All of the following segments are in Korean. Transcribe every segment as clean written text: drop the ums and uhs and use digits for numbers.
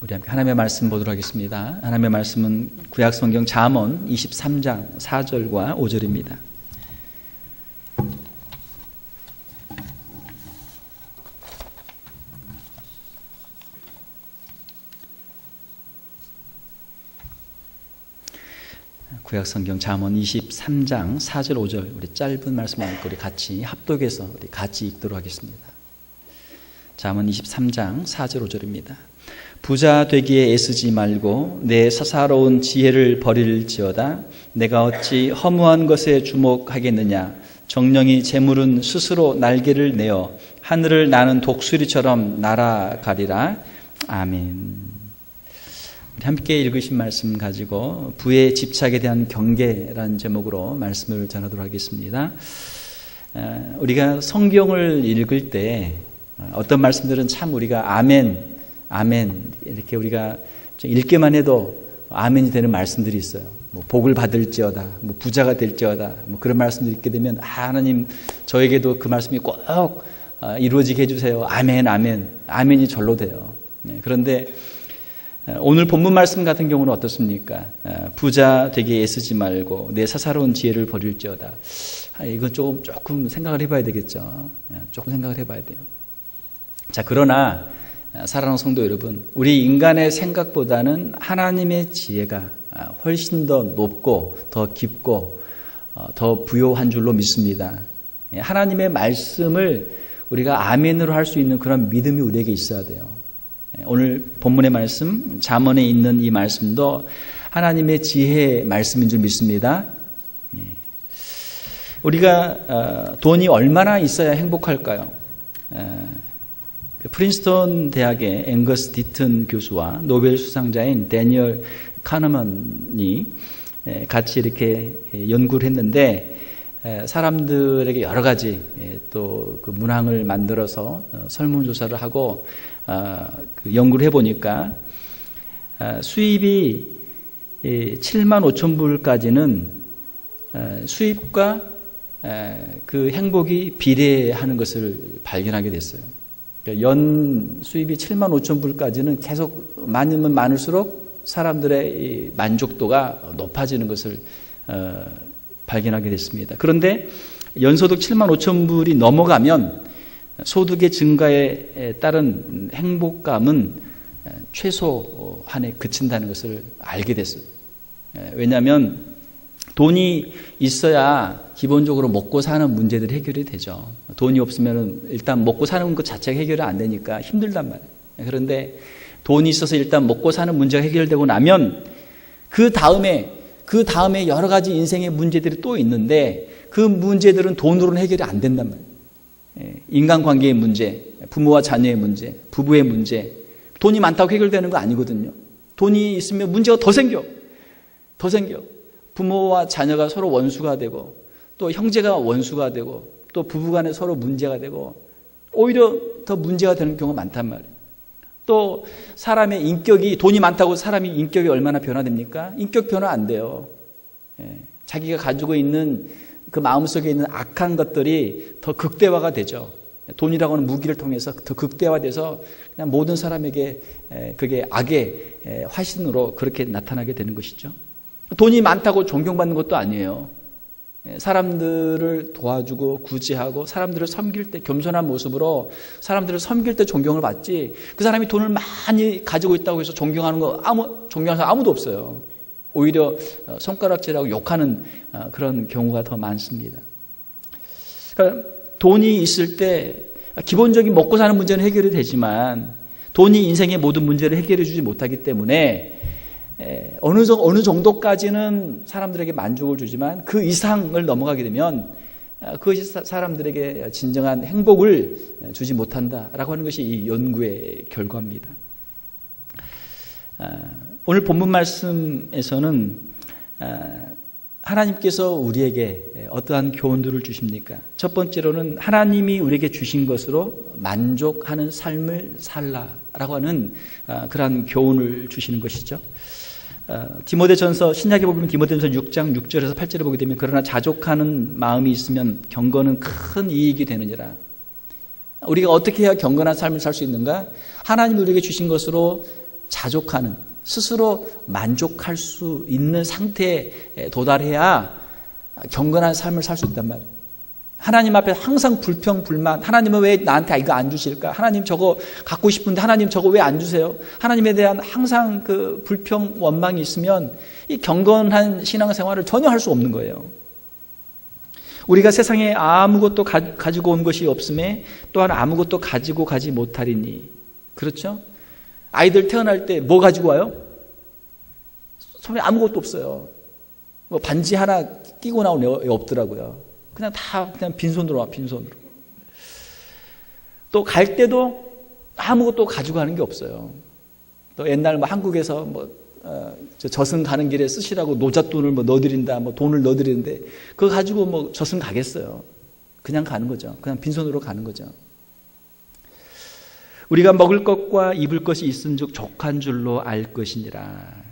우리 함께 하나님의 말씀 보도록 하겠습니다. 하나님의 말씀은 구약성경 잠언 23장 4절과 5절입니다. 구약성경 잠언 23장 4절 5절 우리 짧은 말씀을 우리 같이 합독해서 우리 같이 읽도록 하겠습니다. 잠언 23장 4절 5절입니다. 부자 되기에 애쓰지 말고 내 사사로운 지혜를 버릴지어다. 내가 어찌 허무한 것에 주목하겠느냐. 정령이 재물은 스스로 날개를 내어 하늘을 나는 독수리처럼 날아가리라. 아멘. 우리 함께 읽으신 말씀 가지고 부의 집착에 대한 경계라는 제목으로 말씀을 전하도록 하겠습니다. 우리가 성경을 읽을 때 어떤 말씀들은 참 우리가 아멘 이렇게 우리가 읽기만 해도 아멘이 되는 말씀들이 있어요. 뭐 복을 받을지어다, 뭐 부자가 될지어다, 뭐 그런 말씀들 읽게 되면 하나님 저에게도 그 말씀이 꼭 이루어지게 해주세요. 아멘이 절로 돼요. 그런데 오늘 본문 말씀 같은 경우는 어떻습니까? 부자 되게 애쓰지 말고 내 사사로운 지혜를 버릴지어다. 이건 조금 생각을 해봐야 되겠죠. 조금 생각을 해봐야 돼요. 자, 그러나 사랑하는 성도 여러분, 우리 인간의 생각보다는 하나님의 지혜가 훨씬 더 높고 더 깊고 더 부요한 줄로 믿습니다. 하나님의 말씀을 우리가 아멘으로 할 수 있는 그런 믿음이 우리에게 있어야 돼요. 오늘 본문의 말씀, 잠언에 있는 이 말씀도 하나님의 지혜의 말씀인 줄 믿습니다. 우리가 돈이 얼마나 있어야 행복할까요? 프린스턴 대학의 앵거스 디튼 교수와 노벨 수상자인 데니얼 카너먼이 같이 이렇게 연구를 했는데 사람들에게 여러 가지 또 그 문항을 만들어서 설문조사를 하고 그 연구를 해보니까 수입이 7만 5천 불까지는 수입과 그 행복이 비례하는 것을 발견하게 됐어요. 연 수입이 7만 5천 불까지는 계속 많으면 많을수록 사람들의 만족도가 높아지는 것을 발견하게 됐습니다. 그런데 연소득 7만 5천 불이 넘어가면 소득의 증가에 따른 행복감은 최소한에 그친다는 것을 알게 됐어요. 왜냐하면 돈이 있어야 기본적으로 먹고 사는 문제들이 해결이 되죠. 돈이 없으면 일단 먹고 사는 것 자체가 해결이 안 되니까 힘들단 말이에요. 그런데 돈이 있어서 일단 먹고 사는 문제가 해결되고 나면 그 다음에 여러 가지 인생의 문제들이 또 있는데 그 문제들은 돈으로는 해결이 안 된단 말이에요. 인간관계의 문제, 부모와 자녀의 문제, 부부의 문제, 돈이 많다고 해결되는 거 아니거든요. 돈이 있으면 문제가 더 생겨. 부모와 자녀가 서로 원수가 되고 또 형제가 원수가 되고 또 부부간에 서로 문제가 되고 오히려 더 문제가 되는 경우가 많단 말이에요. 또 사람의 인격이 돈이 많다고 사람이 인격이 얼마나 변화됩니까? 인격 변화 안 돼요. 자기가 가지고 있는 그 마음속에 있는 악한 것들이 더 극대화가 되죠. 돈이라고 하는 무기를 통해서 더 극대화돼서 그냥 모든 사람에게 그게 악의 화신으로 그렇게 나타나게 되는 것이죠. 돈이 많다고 존경받는 것도 아니에요. 사람들을 도와주고 구제하고 사람들을 섬길 때 겸손한 모습으로 사람들을 섬길 때 존경을 받지 그 사람이 돈을 많이 가지고 있다고 해서 존경하는 사람 아무도 없어요. 오히려 손가락질하고 욕하는 그런 경우가 더 많습니다. 그러니까 돈이 있을 때 기본적인 먹고 사는 문제는 해결이 되지만 돈이 인생의 모든 문제를 해결해 주지 못하기 때문에 어느 정도까지는 사람들에게 만족을 주지만 그 이상을 넘어가게 되면 그것이 사람들에게 진정한 행복을 주지 못한다라고 하는 것이 이 연구의 결과입니다. 오늘 본문 말씀에서는 하나님께서 우리에게 어떠한 교훈들을 주십니까? 첫 번째로는 하나님이 우리에게 주신 것으로 만족하는 삶을 살라라고 하는 그러한 교훈을 주시는 것이죠. 디모데전서 신약에 보면 디모데전서 6장 6절에서 8절을 보게 되면 그러나 자족하는 마음이 있으면 경건은 큰 이익이 되느니라. 우리가 어떻게 해야 경건한 삶을 살 수 있는가? 하나님이 우리에게 주신 것으로 자족하는, 스스로 만족할 수 있는 상태에 도달해야 경건한 삶을 살 수 있단 말이에요. 하나님 앞에 항상 불평, 불만, 하나님은 왜 나한테 이거 안 주실까? 하나님 저거 갖고 싶은데 하나님 저거 왜 안 주세요? 하나님에 대한 항상 그 불평, 원망이 있으면 이 경건한 신앙생활을 전혀 할 수 없는 거예요. 우리가 세상에 아무것도 가지고 온 것이 없음에 또한 아무것도 가지고 가지 못하리니. 그렇죠? 아이들 태어날 때 뭐 가지고 와요? 손에 아무것도 없어요. 뭐 반지 하나 끼고 나온 애 없더라고요. 그냥 다 그냥 빈손으로 와, 빈손으로. 또 갈 때도 아무것도 가지고 가는 게 없어요. 또 옛날 뭐 한국에서 뭐 저승 가는 길에 쓰시라고 노잣돈을 뭐 넣어드린다, 뭐 돈을 넣어드리는데 그거 가지고 뭐 저승 가겠어요. 그냥 가는 거죠. 그냥 빈손으로 가는 거죠. 우리가 먹을 것과 입을 것이 있은즉 족한 줄로 알 것이니라.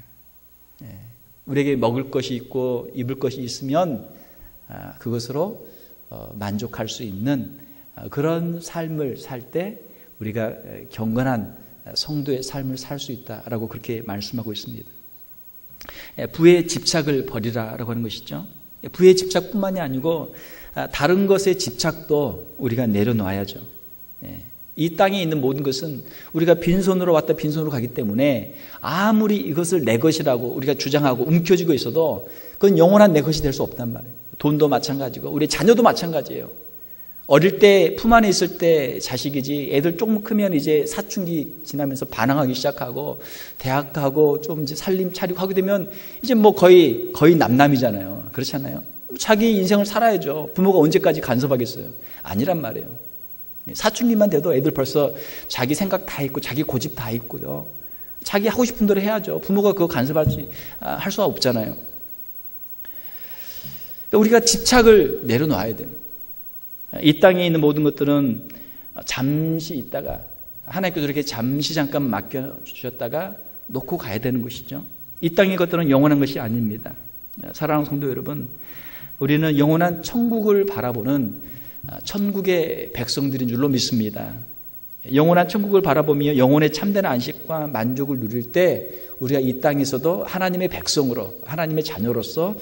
우리에게 먹을 것이 있고 입을 것이 있으면 그것으로 만족할 수 있는 그런 삶을 살 때 우리가 경건한 성도의 삶을 살 수 있다라고 그렇게 말씀하고 있습니다. 부의 집착을 버리라라고 하는 것이죠. 부의 집착뿐만이 아니고 다른 것의 집착도 우리가 내려놔야죠. 이 땅에 있는 모든 것은 우리가 빈손으로 왔다 빈손으로 가기 때문에 아무리 이것을 내 것이라고 우리가 주장하고 움켜쥐고 있어도 그건 영원한 내 것이 될 수 없단 말이에요. 돈도 마찬가지고 우리 자녀도 마찬가지예요. 어릴 때 품 안에 있을 때 자식이지 애들 조금 크면 이제 사춘기 지나면서 반항하기 시작하고 대학 가고 좀 이제 살림 차리고 하게 되면 이제 뭐 거의 남남이잖아요. 그렇잖아요. 자기 인생을 살아야죠. 부모가 언제까지 간섭하겠어요? 아니란 말이에요. 사춘기만 돼도 애들 벌써 자기 생각 다 있고 자기 고집 다 있고요. 자기 하고 싶은 대로 해야죠. 부모가 그거 간섭할 수가 없잖아요. 그러니까 우리가 집착을 내려놔야 돼요. 이 땅에 있는 모든 것들은 잠시 있다가 하나님께서 이렇게 잠시 잠깐 맡겨주셨다가 놓고 가야 되는 것이죠. 이 땅의 것들은 영원한 것이 아닙니다. 사랑하는 성도 여러분, 우리는 영원한 천국을 바라보는 천국의 백성들인 줄로 믿습니다. 영원한 천국을 바라보며 영혼의 참된 안식과 만족을 누릴 때 우리가 이 땅에서도 하나님의 백성으로, 하나님의 자녀로서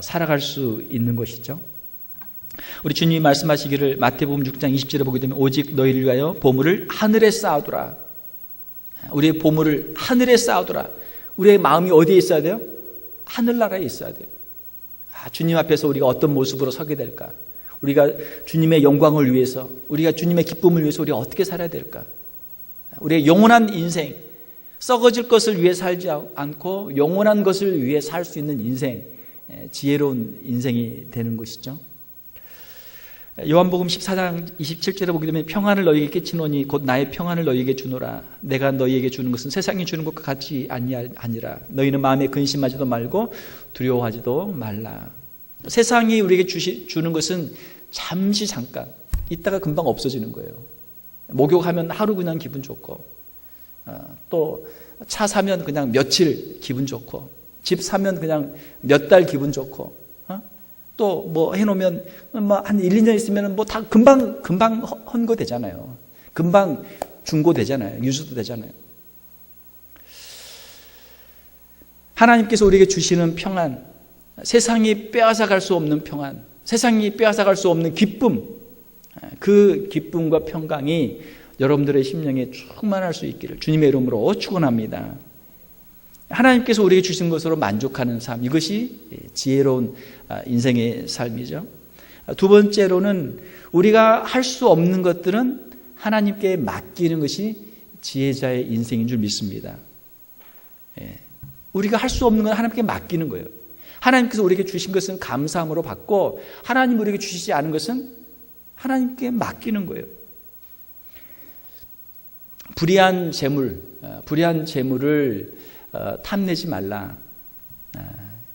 살아갈 수 있는 것이죠. 우리 주님이 말씀하시기를 마태복음 6장 20절에 보게 되면 오직 너희를 위하여 보물을 하늘에 쌓아두라. 우리의 보물을 하늘에 쌓아두라. 우리의 마음이 어디에 있어야 돼요? 하늘나라에 있어야 돼요. 주님 앞에서 우리가 어떤 모습으로 서게 될까? 우리가 주님의 영광을 위해서, 우리가 주님의 기쁨을 위해서 우리가 어떻게 살아야 될까? 우리의 영원한 인생, 썩어질 것을 위해 살지 않고 영원한 것을 위해 살 수 있는 인생, 지혜로운 인생이 되는 것이죠. 요한복음 14장 27절에 보게 되면 평안을 너희에게 끼치노니 곧 나의 평안을 너희에게 주노라. 내가 너희에게 주는 것은 세상이 주는 것과 같이 아니라 너희는 마음에 근심하지도 말고 두려워하지도 말라. 세상이 우리에게 주는 것은 잠시 잠깐 있다가 금방 없어지는 거예요. 목욕하면 하루 그냥 기분 좋고, 또 차 사면 그냥 며칠 기분 좋고, 집 사면 그냥 몇 달 기분 좋고, 또 뭐 해놓으면 뭐 한 1, 2년 있으면 뭐 다 금방 헌거 되잖아요. 금방 중고 되잖아요. 유수도 되잖아요. 하나님께서 우리에게 주시는 평안, 세상이 빼앗아갈 수 없는 평안, 세상이 빼앗아갈 수 없는 기쁨, 그 기쁨과 평강이 여러분들의 심령에 충만할 수 있기를 주님의 이름으로 축원합니다. 하나님께서 우리에게 주신 것으로 만족하는 삶, 이것이 지혜로운 인생의 삶이죠. 두 번째로는 우리가 할 수 없는 것들은 하나님께 맡기는 것이 지혜자의 인생인 줄 믿습니다. 우리가 할 수 없는 건 하나님께 맡기는 거예요. 하나님께서 우리에게 주신 것은 감사함으로 받고 하나님 우리에게 주시지 않은 것은 하나님께 맡기는 거예요. 불의한 재물을 탐내지 말라.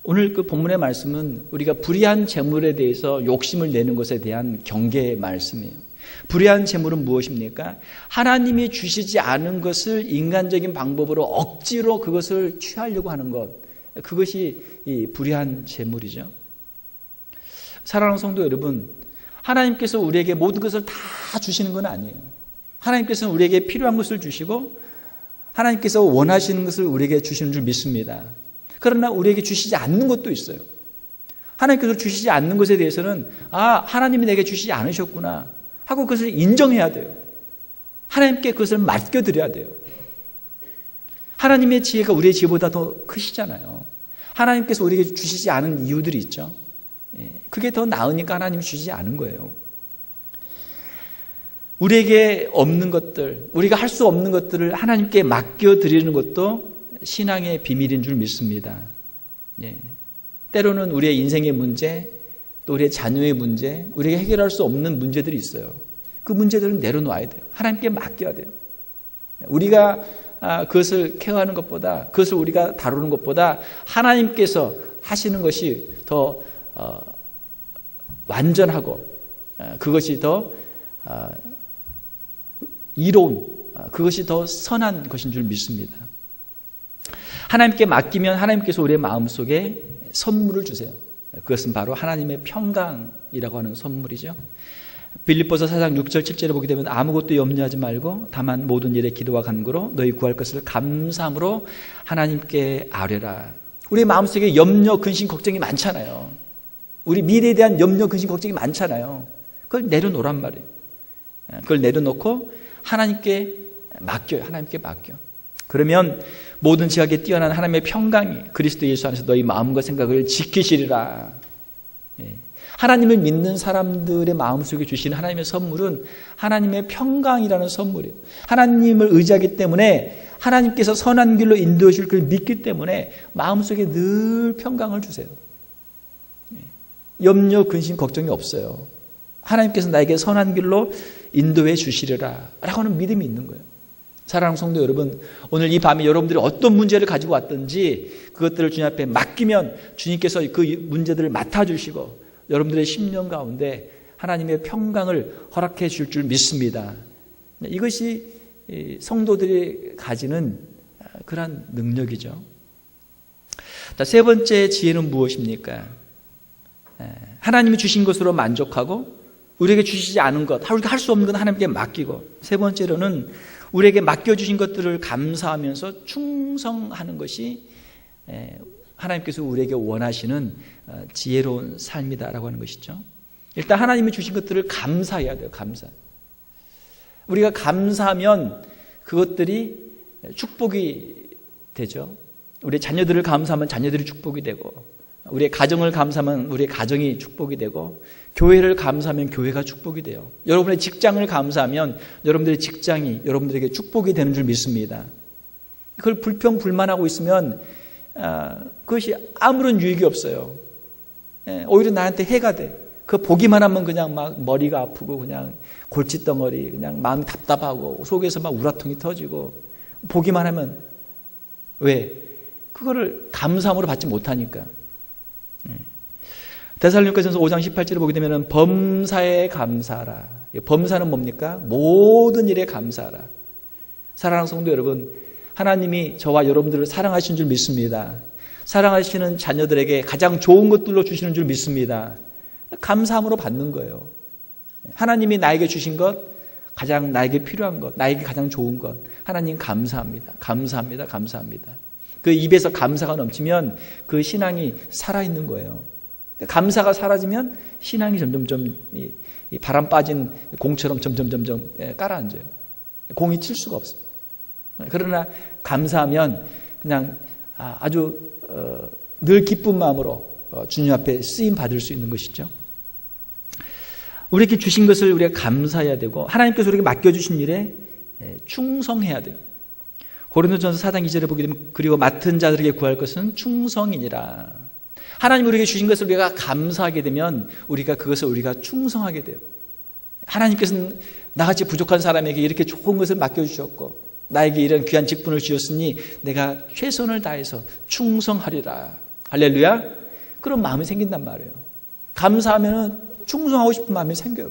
오늘 그 본문의 말씀은 우리가 불의한 재물에 대해서 욕심을 내는 것에 대한 경계의 말씀이에요. 불의한 재물은 무엇입니까? 하나님이 주시지 않은 것을 인간적인 방법으로 억지로 그것을 취하려고 하는 것, 그것이 이 불의한 재물이죠. 사랑하는 성도 여러분, 하나님께서 우리에게 모든 것을 다 주시는 건 아니에요. 하나님께서는 우리에게 필요한 것을 주시고 하나님께서 원하시는 것을 우리에게 주시는 줄 믿습니다. 그러나 우리에게 주시지 않는 것도 있어요. 하나님께서 주시지 않는 것에 대해서는 하나님이 내게 주시지 않으셨구나 하고 그것을 인정해야 돼요. 하나님께 그것을 맡겨드려야 돼요. 하나님의 지혜가 우리의 지혜보다 더 크시잖아요. 하나님께서 우리에게 주시지 않은 이유들이 있죠. 그게 더 나으니까 하나님이 주시지 않은 거예요. 우리에게 없는 것들, 우리가 할 수 없는 것들을 하나님께 맡겨드리는 것도 신앙의 비밀인 줄 믿습니다. 때로는 우리의 인생의 문제, 또 우리의 자녀의 문제, 우리가 해결할 수 없는 문제들이 있어요. 그 문제들은 내려놓아야 돼요. 하나님께 맡겨야 돼요. 우리가 그것을 케어하는 것보다, 그것을 우리가 다루는 것보다 하나님께서 하시는 것이 더 완전하고 그것이 더 이로운, 그것이 더 선한 것인 줄 믿습니다. 하나님께 맡기면 하나님께서 우리의 마음속에 선물을 주세요. 그것은 바로 하나님의 평강이라고 하는 선물이죠. 빌립보서 4장 6절 7절에 보게 되면 아무것도 염려하지 말고 다만 모든 일에 기도와 간구로 너희 구할 것을 감사함으로 하나님께 아뢰라. 우리 마음속에 염려, 근심, 걱정이 많잖아요. 우리 미래에 대한 염려, 근심, 걱정이 많잖아요. 그걸 내려놓으란 말이에요. 그걸 내려놓고 하나님께 맡겨요. 하나님께 맡겨. 그러면 모든 지각에 뛰어난 하나님의 평강이 그리스도 예수 안에서 너희 마음과 생각을 지키시리라. 하나님을 믿는 사람들의 마음속에 주시는 하나님의 선물은 하나님의 평강이라는 선물이에요. 하나님을 의지하기 때문에 하나님께서 선한 길로 인도해 줄 걸 믿기 때문에 마음속에 늘 평강을 주세요. 염려, 근심, 걱정이 없어요. 하나님께서 나에게 선한 길로 인도해 주시리라 라고 하는 믿음이 있는 거예요. 사랑하는 성도 여러분, 오늘 이 밤에 여러분들이 어떤 문제를 가지고 왔든지 그것들을 주님 앞에 맡기면 주님께서 그 문제들을 맡아주시고 여러분들의 심령 가운데 하나님의 평강을 허락해 줄 줄 믿습니다. 이것이 성도들이 가지는 그런 능력이죠. 자, 세 번째 지혜는 무엇입니까? 하나님이 주신 것으로 만족하고 우리에게 주시지 않은 것, 우리가 할 수 없는 건 하나님께 맡기고, 세 번째로는 우리에게 맡겨주신 것들을 감사하면서 충성하는 것이 하나님께서 우리에게 원하시는 지혜로운 삶이다라고 하는 것이죠. 일단 하나님이 주신 것들을 감사해야 돼요. 감사. 우리가 감사하면 그것들이 축복이 되죠. 우리 자녀들을 감사하면 자녀들이 축복이 되고, 우리의 가정을 감사하면 우리의 가정이 축복이 되고, 교회를 감사하면 교회가 축복이 돼요. 여러분의 직장을 감사하면 여러분들의 직장이 여러분들에게 축복이 되는 줄 믿습니다. 그걸 불평불만하고 있으면 그것이 아무런 유익이 없어요. 오히려 나한테 해가 돼. 그거 보기만 하면 그냥 막 머리가 아프고 그냥 골칫덩어리, 그냥 마음이 답답하고 속에서 막 우라통이 터지고, 보기만 하면 왜? 그거를 감사함으로 받지 못하니까. 데살로니가전서 5장 18절을 보게 되면 범사에 감사하라. 범사는 뭡니까? 모든 일에 감사하라. 사랑하는 성도 여러분, 하나님이 저와 여러분들을 사랑하시는 줄 믿습니다. 사랑하시는 자녀들에게 가장 좋은 것들로 주시는 줄 믿습니다. 감사함으로 받는 거예요. 하나님이 나에게 주신 것, 가장 나에게 필요한 것, 나에게 가장 좋은 것, 하나님 감사합니다. 감사합니다. 감사합니다. 그 입에서 감사가 넘치면 그 신앙이 살아있는 거예요. 감사가 사라지면 신앙이 점점점 이 바람 빠진 공처럼 점점 깔아앉아요. 공이 칠 수가 없어요. 그러나 감사하면 그냥 아주 늘 기쁜 마음으로 주님 앞에 쓰임 받을 수 있는 것이죠. 우리에게 주신 것을 우리가 감사해야 되고, 하나님께서 우리에게 맡겨주신 일에 충성해야 돼요. 고린도전서 4장 2절에 보게 되면 그리고 맡은 자들에게 구할 것은 충성이니라. 하나님 우리에게 주신 것을 우리가 감사하게 되면 우리가 그것을 우리가 충성하게 돼요. 하나님께서는 나같이 부족한 사람에게 이렇게 좋은 것을 맡겨주셨고 나에게 이런 귀한 직분을 주셨으니 내가 최선을 다해서 충성하리라. 할렐루야. 그런 마음이 생긴단 말이에요. 감사하면 충성하고 싶은 마음이 생겨요.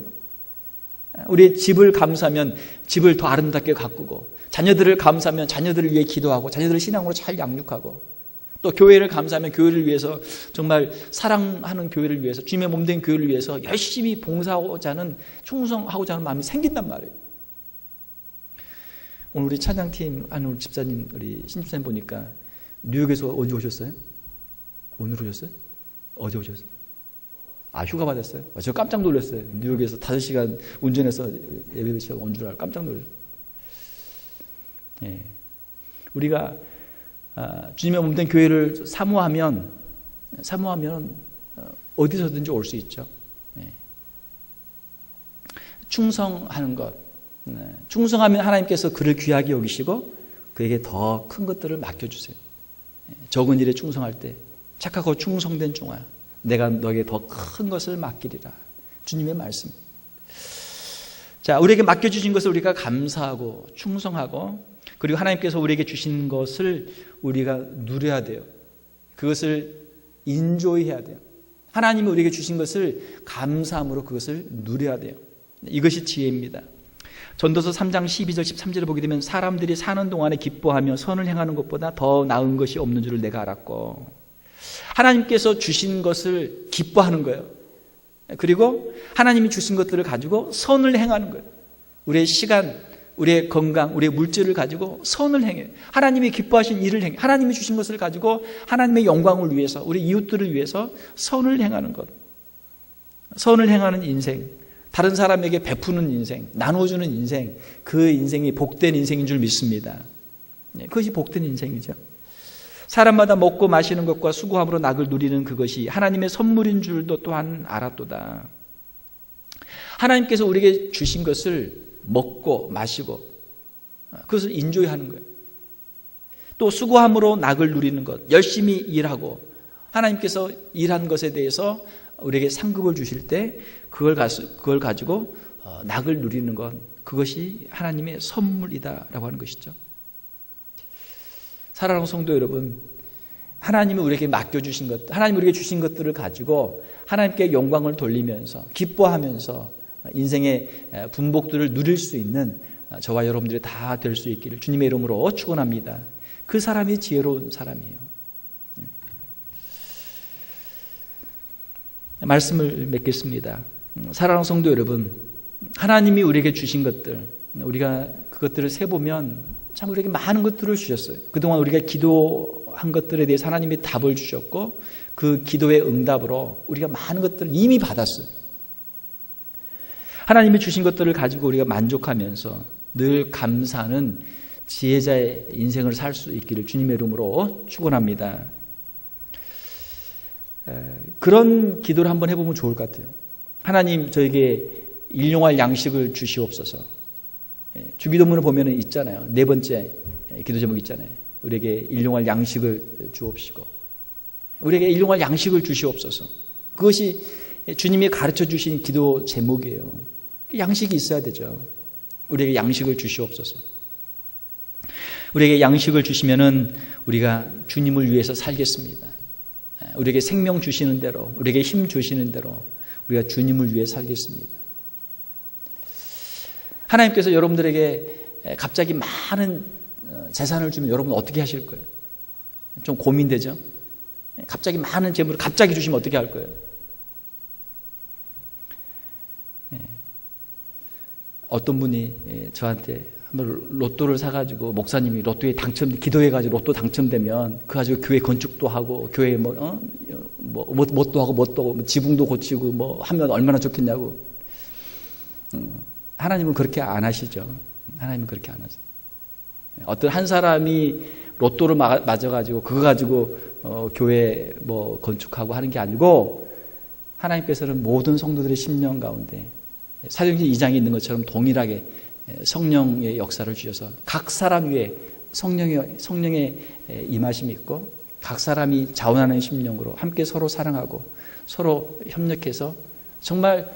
우리 집을 감사하면 집을 더 아름답게 가꾸고, 자녀들을 감사하면 자녀들을 위해 기도하고 자녀들을 신앙으로 잘 양육하고, 또 교회를 감사하면 교회를 위해서 정말 사랑하는 교회를 위해서, 주님의 몸된 교회를 위해서 열심히 봉사하고자 하는, 충성하고자 하는 마음이 생긴단 말이에요. 오늘 우리 찬양팀 우리 집사님, 우리 신집사님 보니까 뉴욕에서 언제 오셨어요? 오늘 오셨어요? 어제 오셨어요? 휴가 받았어요? 저 깜짝 놀랐어요. 뉴욕에서 5시간 운전해서 예배 시간 온 줄 알고 깜짝 놀랐어요. 예. 우리가 주님의 몸된 교회를 사모하면 어디서든지 올 수 있죠. 예. 충성하는 것. 충성하면 하나님께서 그를 귀하게 여기시고 그에게 더 큰 것들을 맡겨주세요. 적은 일에 충성할 때 착하고 충성된 종아, 내가 너에게 더 큰 것을 맡기리라. 주님의 말씀. 자, 우리에게 맡겨주신 것을 우리가 감사하고 충성하고, 그리고 하나님께서 우리에게 주신 것을 우리가 누려야 돼요. 그것을 인조해야 돼요. 하나님이 우리에게 주신 것을 감사함으로 그것을 누려야 돼요. 이것이 지혜입니다. 전도서 3장 12절 13절을 보게 되면 사람들이 사는 동안에 기뻐하며 선을 행하는 것보다 더 나은 것이 없는 줄을 내가 알았고, 하나님께서 주신 것을 기뻐하는 거예요. 그리고 하나님이 주신 것들을 가지고 선을 행하는 거예요. 우리의 시간, 우리의 건강, 우리의 물질을 가지고 선을 행해요. 하나님이 기뻐하신 일을 행해요. 하나님이 주신 것을 가지고 하나님의 영광을 위해서, 우리 이웃들을 위해서 선을 행하는 것. 선을 행하는 인생, 다른 사람에게 베푸는 인생, 나눠주는 인생, 그 인생이 복된 인생인 줄 믿습니다. 그것이 복된 인생이죠. 사람마다 먹고 마시는 것과 수고함으로 낙을 누리는 그것이 하나님의 선물인 줄도 또한 알았도다. 하나님께서 우리에게 주신 것을 먹고 마시고 그것을 인조하는 거예요. 또 수고함으로 낙을 누리는 것, 열심히 일하고 하나님께서 일한 것에 대해서 우리에게 상급을 주실 때 그걸 가지고 낙을 누리는 것, 그것이 하나님의 선물이다라고 하는 것이죠. 사랑하는 성도 여러분, 하나님이 우리에게 맡겨주신 것, 하나님이 우리에게 주신 것들을 가지고 하나님께 영광을 돌리면서 기뻐하면서 인생의 분복들을 누릴 수 있는 저와 여러분들이 다 될 수 있기를 주님의 이름으로 축원합니다. 그 사람이 지혜로운 사람이에요. 말씀을 맺겠습니다. 사랑하는 성도 여러분, 하나님이 우리에게 주신 것들, 우리가 그것들을 세보면 참 우리에게 많은 것들을 주셨어요. 그동안 우리가 기도한 것들에 대해서 하나님이 답을 주셨고 그 기도의 응답으로 우리가 많은 것들을 이미 받았어요. 하나님이 주신 것들을 가지고 우리가 만족하면서 늘 감사하는 지혜자의 인생을 살 수 있기를 주님의 이름으로 축원합니다. 그런 기도를 한번 해보면 좋을 것 같아요. 하나님, 저에게 일용할 양식을 주시옵소서. 주기도문을 보면 있잖아요. 4번째 기도 제목 있잖아요. 우리에게 일용할 양식을 주옵시고, 우리에게 일용할 양식을 주시옵소서. 그것이 주님이 가르쳐 주신 기도 제목이에요. 양식이 있어야 되죠. 우리에게 양식을 주시옵소서. 우리에게 양식을 주시면은 우리가 주님을 위해서 살겠습니다. 우리에게 생명 주시는 대로, 우리에게 힘 주시는 대로 우리가 주님을 위해 살겠습니다. 하나님께서 여러분들에게 갑자기 많은 재산을 주면 여러분 어떻게 하실 거예요? 좀 고민되죠? 갑자기 많은 재물을 갑자기 주시면 어떻게 할 거예요? 어떤 분이 저한테 한번 로또를 사가지고 목사님이 로또에 기도해가지고 로또 당첨되면 그거 가지고 교회 건축도 하고 교회 뭣도 하고 지붕도 고치고 뭐 하면 얼마나 좋겠냐고. 하나님은 그렇게 안 하시죠. 하나님은 그렇게 안 하세요. 어떤 한 사람이 로또를 맞아가지고 그거 가지고 교회 뭐 건축하고 하는 게 아니고 하나님께서는 모든 성도들의 심령 가운데 사도행전 2장에 있는 것처럼 동일하게 성령의 역사를 주셔서 각 사람 위에 성령의 임하심이 있고 각 사람이 자원하는 심령으로 함께 서로 사랑하고 서로 협력해서 정말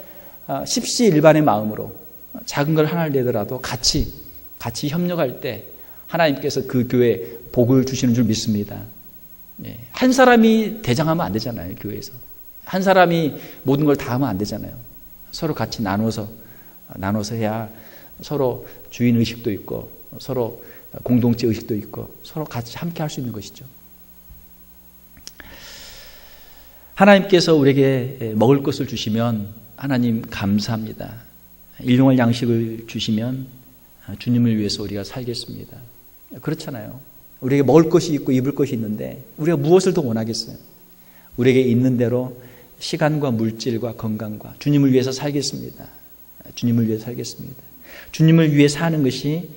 십시일반의 마음으로 작은 걸 하나를 내더라도 같이 협력할 때 하나님께서 그 교회에 복을 주시는 줄 믿습니다. 한 사람이 대장하면 안 되잖아요. 교회에서 한 사람이 모든 걸 다 하면 안 되잖아요. 서로 같이 나눠서 해야 서로 주인 의식도 있고 서로 공동체 의식도 있고 서로 같이 함께 할 수 있는 것이죠. 하나님께서 우리에게 먹을 것을 주시면 하나님 감사합니다. 일용할 양식을 주시면 주님을 위해서 우리가 살겠습니다. 그렇잖아요. 우리에게 먹을 것이 있고 입을 것이 있는데 우리가 무엇을 더 원하겠어요? 우리에게 있는 대로 시간과 물질과 건강과 주님을 위해서 살겠습니다. 주님을 위해 살겠습니다. 주님을 위해 사는 것이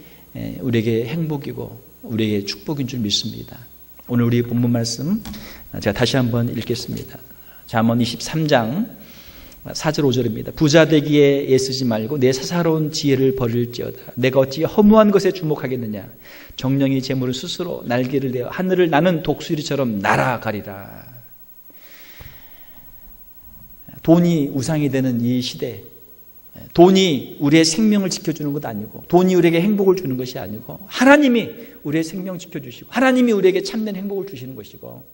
우리에게 행복이고 우리에게 축복인 줄 믿습니다. 오늘 우리 본문 말씀 제가 다시 한번 읽겠습니다. 잠언 23장 4절 5절입니다. 부자 되기에 애쓰지 말고 내 사사로운 지혜를 버릴지어다. 내가 어찌 허무한 것에 주목하겠느냐. 정령이 재물은 스스로 날개를 내어 하늘을 나는 독수리처럼 날아가리라. 돈이 우상이 되는 이 시대, 돈이 우리의 생명을 지켜주는 것 아니고, 돈이 우리에게 행복을 주는 것이 아니고, 하나님이 우리의 생명 지켜주시고, 하나님이 우리에게 참된 행복을 주시는 것이고,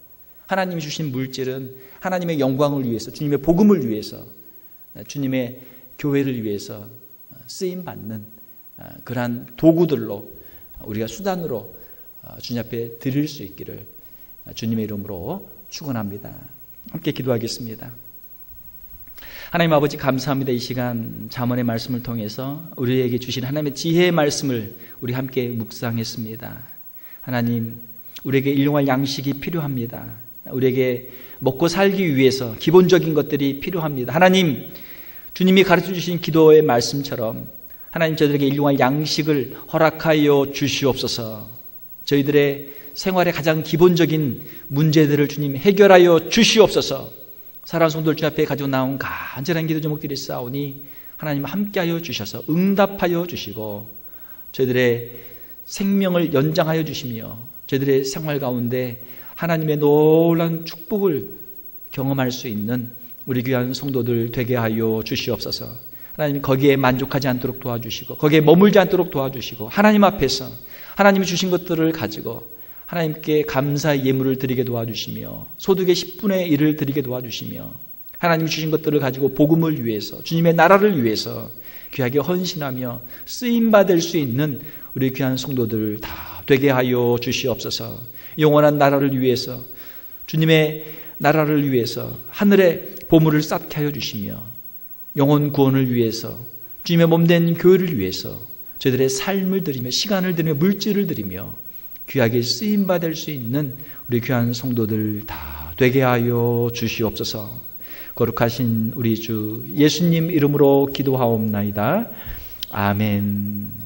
하나님이 주신 물질은 하나님의 영광을 위해서, 주님의 복음을 위해서, 주님의 교회를 위해서 쓰임받는 그러한 도구들로 우리가 수단으로 주님 앞에 드릴 수 있기를 주님의 이름으로 축원합니다. 함께 기도하겠습니다. 하나님 아버지 감사합니다. 이 시간 잠언의 말씀을 통해서 우리에게 주신 하나님의 지혜의 말씀을 우리 함께 묵상했습니다. 하나님, 우리에게 일용할 양식이 필요합니다. 우리에게 먹고 살기 위해서 기본적인 것들이 필요합니다. 하나님, 주님이 가르쳐 주신 기도의 말씀처럼 하나님 저희들에게 일용할 양식을 허락하여 주시옵소서. 저희들의 생활의 가장 기본적인 문제들을 주님 해결하여 주시옵소서. 사랑하는 성도들 주 앞에 가지고 나온 간절한 기도 제목들이 있사오니 하나님 함께하여 주셔서 응답하여 주시고 저희들의 생명을 연장하여 주시며 저희들의 생활 가운데 하나님의 놀라운 축복을 경험할 수 있는 우리 귀한 성도들 되게 하여 주시옵소서. 하나님 거기에 만족하지 않도록 도와주시고 거기에 머물지 않도록 도와주시고 하나님 앞에서 하나님이 주신 것들을 가지고 하나님께 감사의 예물을 드리게 도와주시며 소득의 10분의 1을 드리게 도와주시며 하나님이 주신 것들을 가지고 복음을 위해서 주님의 나라를 위해서 귀하게 헌신하며 쓰임받을 수 있는 우리 귀한 성도들 다 되게 하여 주시옵소서. 영원한 나라를 위해서 주님의 나라를 위해서 하늘의 보물을 쌓게 하여 주시며 영혼 구원을 위해서 주님의 몸된 교회를 위해서 저희들의 삶을 드리며 시간을 드리며 물질을 드리며 귀하게 쓰임받을 수 있는 우리 귀한 성도들 다 되게 하여 주시옵소서. 거룩하신 우리 주 예수님 이름으로 기도하옵나이다. 아멘.